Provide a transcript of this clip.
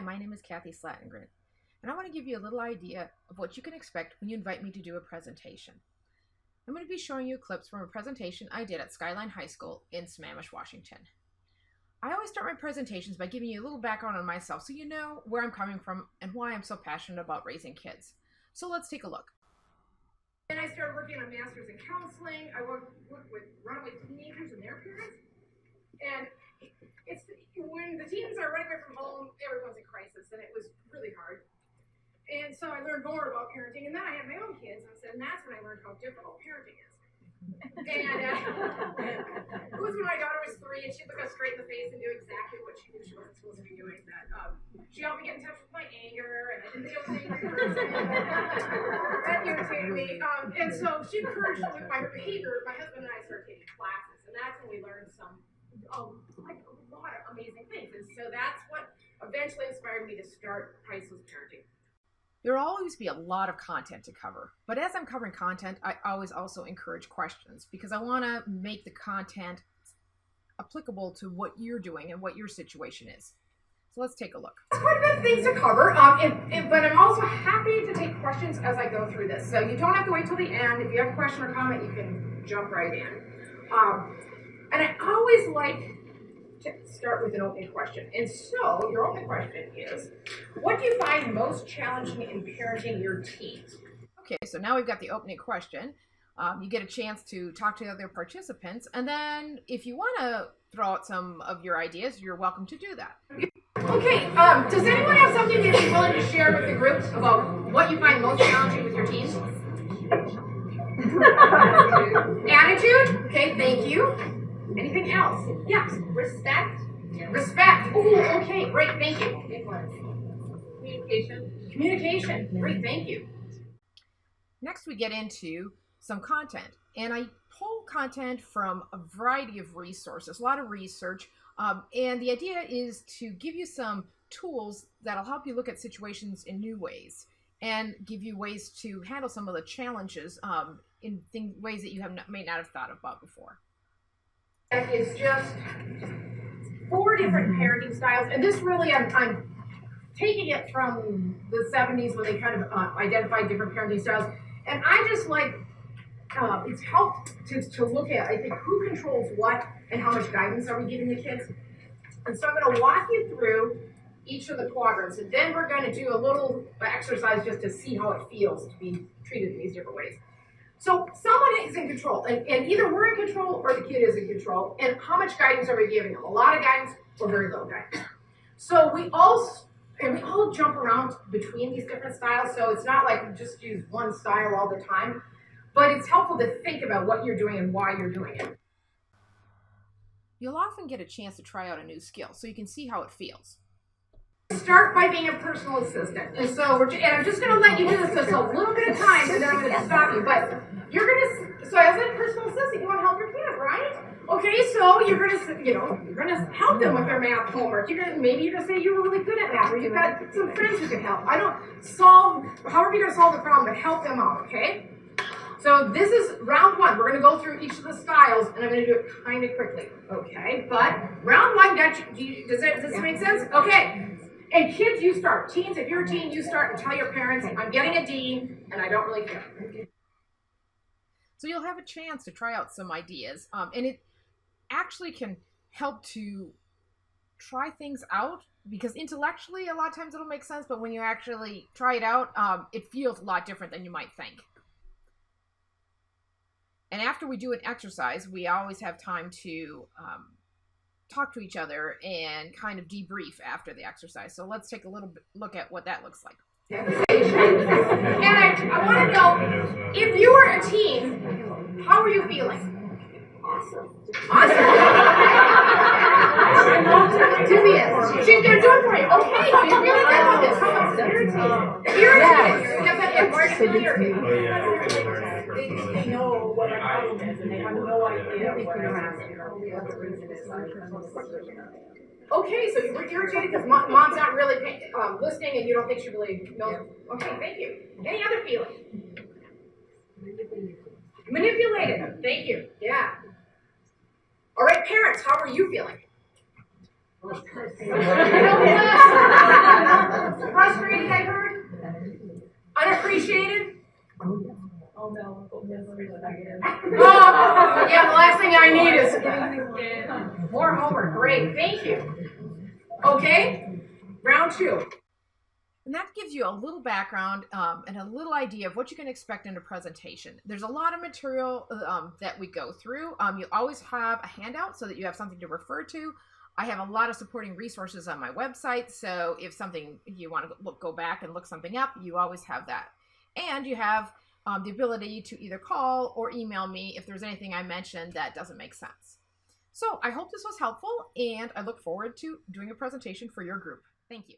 my name is Kathy Slattengren, and I want to give you a little idea of what you can expect when you invite me to do a presentation. I'm going to be showing you clips from a presentation I did at Skyline High School in Sammamish, Washington. I always start my presentations by giving you a little background on myself so you know where I'm coming from and why I'm so passionate about raising kids. So let's take a look. Then I started working on Masters in Counseling. I worked with runaway teenagers and their parents. And it's when the teens are running away from home, everyone's in crisis, and it was really hard. And so I learned more about parenting, and then I had my own kids, and that's when I learned how difficult parenting is. And it was when my daughter was 3, and she'd look us straight in the face and do exactly what she knew she wasn't supposed to be doing. She helped me get in touch with my anger, and I didn't think I was an angry person. That irritated me. And so she encouraged me with my behavior. My husband and I started taking classes, and that's when we learned like a lot of amazing things. And so that's what eventually inspired me to start Priceless Parenting. There will always be a lot of content to cover, but as I'm covering content, I always also encourage questions because I want to make the content applicable to what you're doing and what your situation is. So let's take a look. There's quite a bit of things to cover, but I'm also happy to take questions as I go through this. So you don't have to wait till the end. If you have a question or comment, you can jump right in. And I always like to start with an opening question. And so your opening question is, what do you find most challenging in parenting your teens? Okay, so now we've got the opening question. You get a chance to talk to the other participants, and then if you want to throw out some of your ideas, you're welcome to do that. Okay, does anyone have something that you're willing to share with the group about what you find most challenging with your teens? Attitude? Okay, thank you. Anything else? Yes. Respect. Respect. Oh, okay, great, thank you. Communication. Communication. Great, thank you. Next, we get into some content, and I pull content from a variety of resources, a lot of research, and the idea is to give you some tools that'll help you look at situations in new ways and give you ways to handle some of the challenges in ways that you may not have thought about before. It's just 4 different parenting styles, and this really, I'm taking it from the 70s when they kind of identified different parenting styles, and I just like, it's helped to look at, I think, who controls what and how much guidance are we giving the kids. And so I'm going to walk you through each of the quadrants, and then we're going to do a little exercise just to see how it feels to be treated in these different ways. So someone is in control, and either we're in control or the kid is in control, and how much guidance are we giving them? A lot of guidance or very little guidance. So we all jump around between these different styles, so it's not like we just use one style all the time, but it's helpful to think about what you're doing and why you're doing it. You'll often get a chance to try out a new skill so you can see how it feels. Start by being a personal assistant. And so I'm just going to let you do this just a little bit of time, and then I'm going to stop you. But so as a personal assistant, you want to help your kid, right? Okay, so you're going to help them with their math homework. Maybe you're going to say you're really good at math, or you've got some friends who can help. However you're going to solve the problem, but help them out, okay? So this is round 1. We're going to go through each of the styles, and I'm going to do it kind of quickly, okay? But round 1, does this make sense? Okay. And kids, you start. Teens, if you're a teen, you start and tell your parents, I'm getting a D, and I don't really care. So you'll have a chance to try out some ideas, and it actually can help to try things out, because intellectually, a lot of times it'll make sense, but when you actually try it out, it feels a lot different than you might think. And after we do an exercise, we always have time to talk to each other and kind of debrief after the exercise. So let's take a little look at what that looks like. And I want to know, if you were a teen, how are you feeling? Awesome. Dubious. They're doing for you. Okay, so you're really good with this. How about irritated? They know what the problem is, and they have no idea what the reason is. Okay, so you were irritated because mom's not really listening, and you don't think she really knows. Okay, thank you. Any other feeling? Manipulated. Thank you. Yeah. All right, parents, how are you feeling? Frustrated, I heard? Unappreciated? Oh no, again. Oh, yeah, the last thing I need is more homework. Great, thank you. Okay, round 2. And that gives you a little background and a little idea of what you can expect in a presentation. There's a lot of material that we go through. You always have a handout so that you have something to refer to. I have a lot of supporting resources on my website, so if something you want to go back and look something up, you always have that. And you have the ability to either call or email me if there's anything I mentioned that doesn't make sense. So I hope this was helpful, and I look forward to doing a presentation for your group. Thank you.